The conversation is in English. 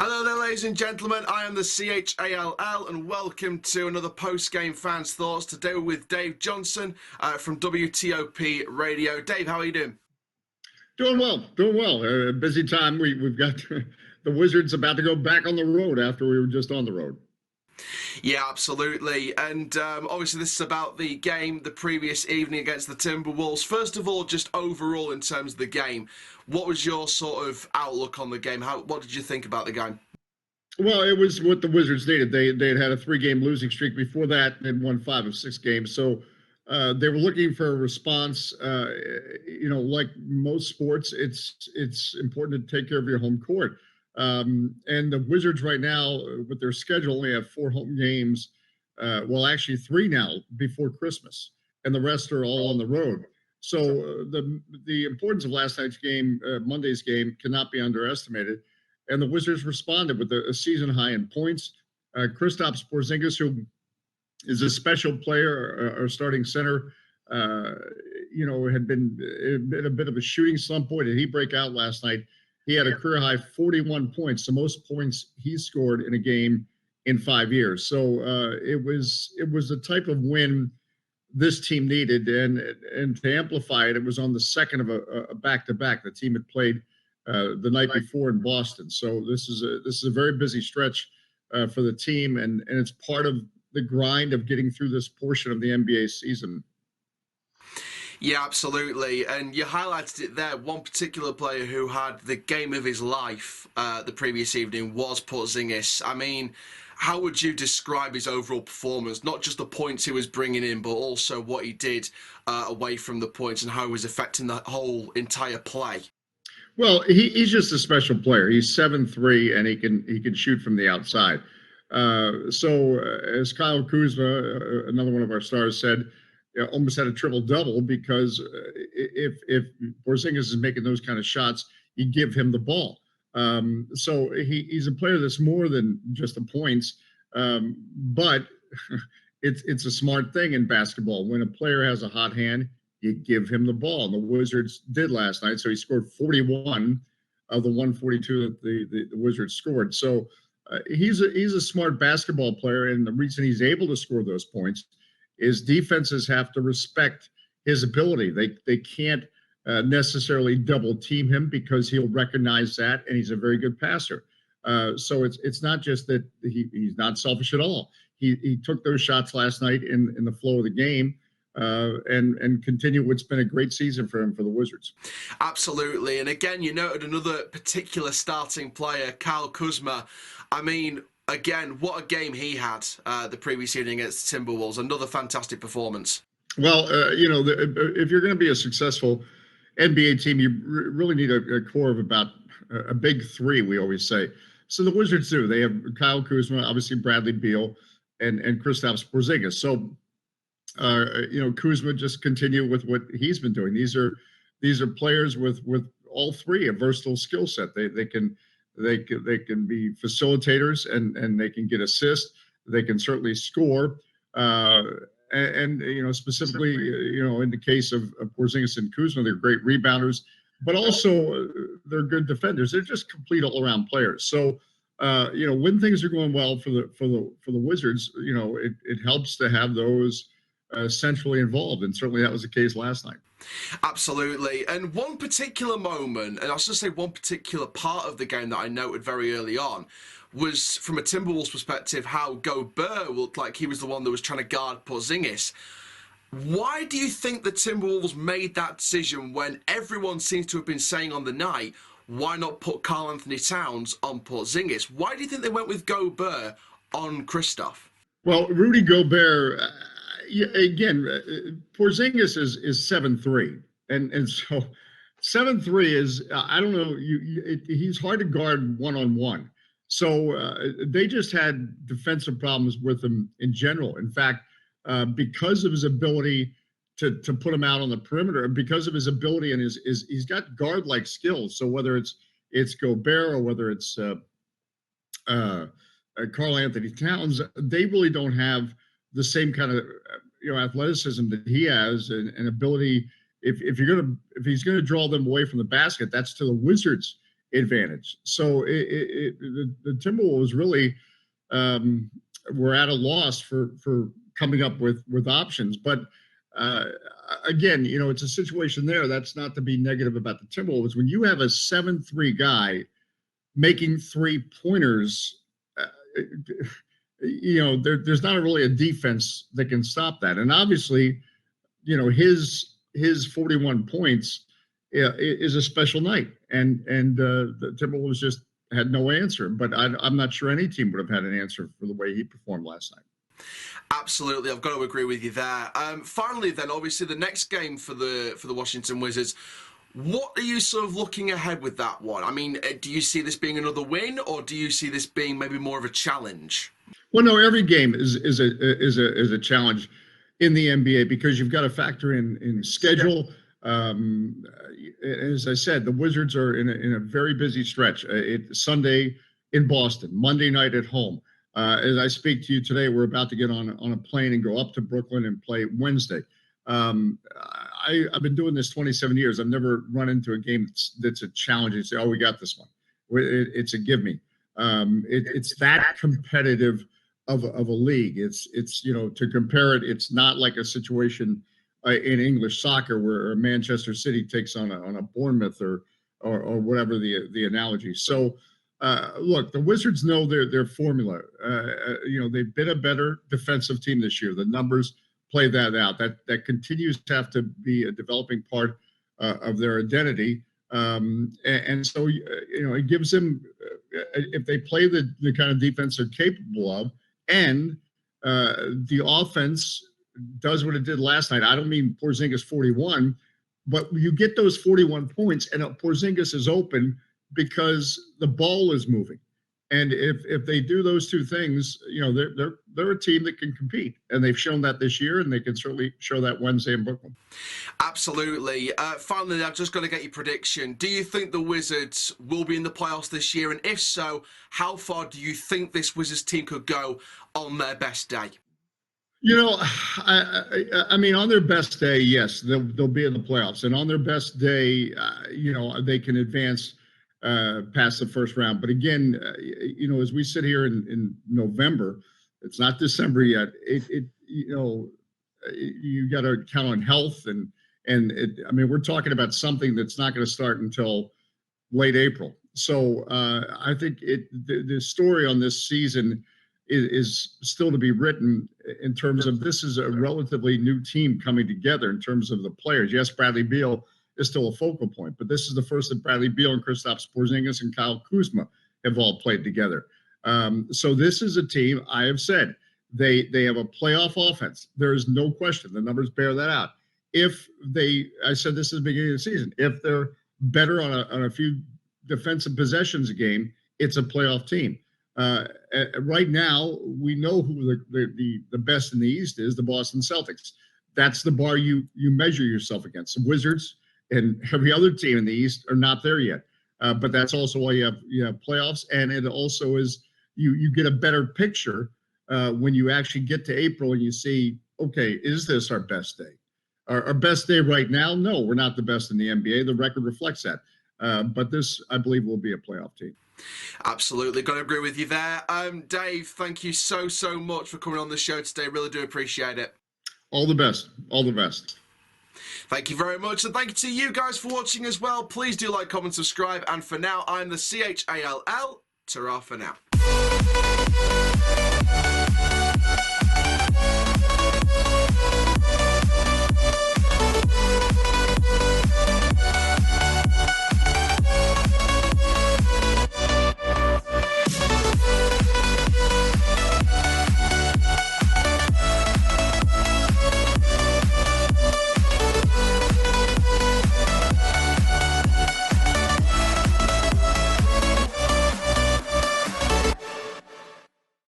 Hello there, ladies and gentlemen. I am the CHALL, and welcome to another post-game fans' thoughts. Today we're with Dave Johnson from WTOP Radio. Dave, how are you doing? Doing well. Busy time. We've got the Wizards about to go back on the road after we were just on the road. Yeah, absolutely. And obviously this is about the game the previous evening against the Timberwolves. First of all, just overall in terms of the game, what was your sort of outlook on the game? What did you think about the game? Well, it was what the Wizards needed. They had a 3-game losing streak before that and won 5 of 6 games. So they were looking for a response. Like most sports, it's important to take care of your home court. And the Wizards right now, with their schedule, only have 4 home games. Well, actually 3 now before Christmas, and the rest are all on the road. So the importance of last night's game, Monday's game, cannot be underestimated. And the Wizards responded with a season high in points. Kristaps Porzingis, who is a special player, our starting center, had been a bit of a shooting slump. Boy, did he break out last night. He had a career high 41 points, the most points he scored in a game in 5 years. So it was the type of win this team needed, and to amplify it, it was on the second of a back-to-back. The team had played the night before in Boston. So this is a very busy stretch for the team, and it's part of the grind of getting through this portion of the NBA season. Yeah, absolutely. And you highlighted it there. One particular player who had the game of his life the previous evening was Porzingis. I mean, how would you describe his overall performance? Not just the points he was bringing in, but also what he did away from the points and how he was affecting the whole entire play. Well, he's just a special player. He's 7'3", and he can shoot from the outside. So as Kyle Kuzma, another one of our stars, said, almost had a triple-double because if Porzingis is making those kind of shots, you give him the ball. So he's a player that's more than just the points, but it's a smart thing in basketball. When a player has a hot hand, you give him the ball. And the Wizards did last night. So he scored 41 of the 142 that the Wizards scored. So he's a smart basketball player. And the reason he's able to score those points is defenses have to respect his ability. They can't necessarily double team him because he'll recognize that. And he's a very good passer. So it's not just that he's not selfish at all. He took those shots last night in the flow of the game. And continue what's been a great season for him for the Wizards. Absolutely. And again, you noted another particular starting player, Kyle Kuzma. I mean, again, what a game he had the previous evening against the Timberwolves. Another fantastic performance. Well, if you're going to be a successful NBA team, you really need a core of about a big 3, we always say. So the Wizards do. They have Kyle Kuzma, obviously Bradley Beal, and Kristaps Porzingis. So Kuzma just continue with what he's been doing. These are players with all 3 a versatile skill set. They can be facilitators and they can get assists. They can certainly score. And specifically, in the case of Porzingis and Kuzma, they're great rebounders, but also they're good defenders. They're just complete all-around players. So when things are going well for the Wizards, it helps to have those centrally involved, and certainly that was the case last night. Absolutely. And one particular moment, and I was going to say one particular part of the game that I noted very early on, was from a Timberwolves perspective how Gobert looked like he was the one that was trying to guard Porzingis. Why do you think the Timberwolves made that decision when everyone seems to have been saying on the night, why not put Karl Anthony Towns on Porzingis? Why do you think they went with Gobert on Kristaps? Well, Rudy Gobert, again, Porzingis is 7'3", and so 7'3" is I don't know, he's hard to guard one-on-one. So they just had defensive problems with him in general. In fact, because of his ability to put him out on the perimeter, because of his ability and he's got guard-like skills. So whether it's Gobert or whether it's Karl Anthony Towns, they really don't have the same kind of athleticism that he has and ability. If he's going to draw them away from the basket, that's to the Wizards' advantage. So the Timberwolves really were at a loss for coming up with options. But uh, again, it's a situation there that's not to be negative about the Timberwolves. When you have a 7-3 guy making 3-pointers, there's not really a defense that can stop that. And obviously, his 41 points is a special night, and the Timberwolves just had no answer. But I'm not sure any team would have had an answer for the way he performed last night. Absolutely, I've got to agree with you there. Finally, then, obviously, the next game for the Washington Wizards. What are you sort of looking ahead with that one? I mean, do you see this being another win, or do you see this being maybe more of a challenge? Well, no, every game is a challenge in the NBA because you've got to factor in schedule. As I said, the Wizards are in a very busy stretch. It's Sunday in Boston, Monday night at home. As I speak to you today, we're about to get on a plane and go up to Brooklyn and play Wednesday. I've been doing this 27 years. I've never run into a game that's a challenge and say, "Oh, we got this one." It's a give me. It's that competitive of a league. It's to compare it. It's not like a situation in English soccer where Manchester City takes on a Bournemouth or whatever the analogy. So. Look, the Wizards know their formula. They've been a better defensive team this year. The numbers play that out. That continues to have to be a developing part of their identity. And so, it gives them, if they play the kind of defense they're capable of, and the offense does what it did last night. I don't mean Porzingis 41, but you get those 41 points, and Porzingis is open because the ball is moving. And if they do those two things, they're a team that can compete, and they've shown that this year, and they can certainly show that Wednesday in Brooklyn. Absolutely. Finally, I've just got to get your prediction. Do you think the Wizards will be in the playoffs this year? And if so, how far do you think this Wizards team could go on their best day? I mean, on their best day, yes, they'll be in the playoffs, and on their best day, they can advance past the first round. But again, as we sit here in November, it's not December yet. You got to count on health, and we're talking about something that's not going to start until late April. So I think the story on this season is still to be written in terms of this is a relatively new team coming together in terms of the players. Yes, Bradley Beal is still a focal point, but this is the first that Bradley Beal and Kristaps Porzingis and Kyle Kuzma have all played together. So this is a team, I have said, they have a playoff offense. There is no question. The numbers bear that out. I said this at the beginning of the season, if they're better on a few defensive possessions a game, it's a playoff team. Right now, we know who the best in the East is, the Boston Celtics. That's the bar you measure yourself against. The Wizards and every other team in the East are not there yet. But that's also why you have playoffs, and it also is you get a better picture when you actually get to April and you see, okay, is this our best day? Our best day right now? No, we're not the best in the NBA. The record reflects that. But this, I believe, will be a playoff team. Absolutely. Got to agree with you there. Dave, thank you so much for coming on the show today. Really do appreciate it. All the best. All the best. Thank you very much. And thank you to you guys for watching as well. Please do like, comment, subscribe. And for now, I'm the CHALL. Ta-ra for now.